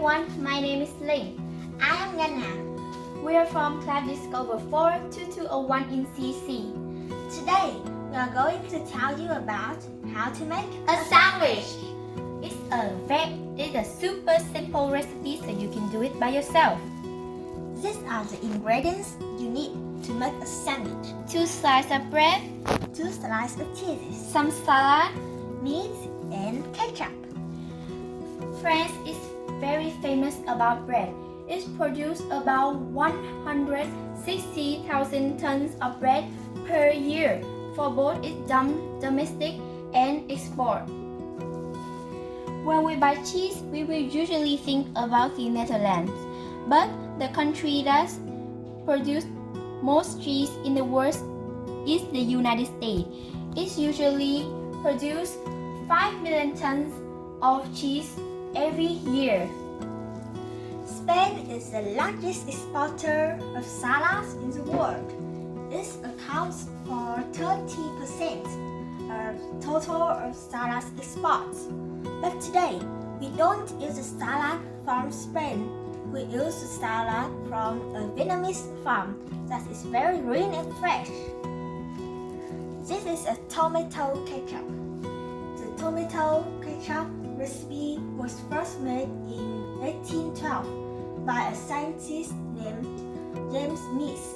everyone, my name is Linh. I am Ngan Ha. We are from Class Discover 42201 in CEC. Today, we are going to tell you about how to make A sandwich. It's a super simple recipe so you can do it by yourself. These are the ingredients you need to make a sandwich. 2 slices of bread, 2 slices of cheese, some salad. meat, and ketchup. France is very famous about bread. It produces about 160,000 tons of bread per year for both its domestic and export. When we buy cheese, we will usually think about the Netherlands, but the country that produces most cheese in the world is the United States. It usually produces 5 million tons of cheese every year. Spain is the largest exporter of salads in the world. It accounts for 30% of total of salad exports. But today, we don't use the salad from Spain. We use the salad from a Vietnamese farm that is very green and fresh. This is a tomato ketchup. The tomato ketchup recipe was first made in 1812 by a scientist named James Smith.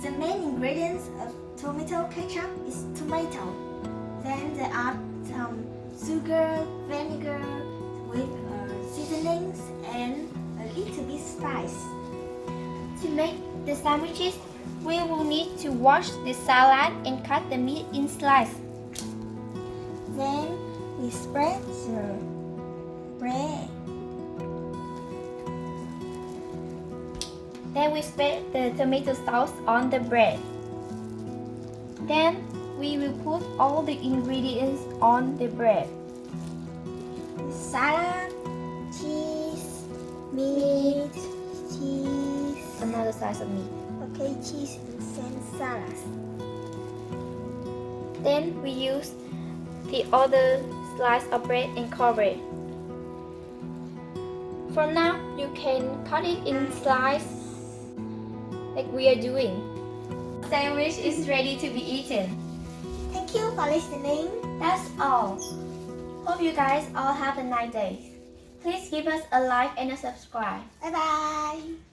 The main ingredients of tomato ketchup is tomato. Then there are some sugar, vinegar with seasonings and a little bit spice. To make the sandwiches, we will need to wash the salad and cut the meat in slices. Then we spread the bread. Then we spread the tomato sauce on the bread. Then we will put all the ingredients on the bread. Salad, cheese, meat, cheese. Another slice of meat. Okay, cheese and salad. Then we use the other slice of bread and cover it. From now, you can cut it in slices like we are doing. Sandwich is ready to be eaten. Thank you for listening. That's all. Hope you guys all have a nice day. Please give us a like and a subscribe. Bye bye.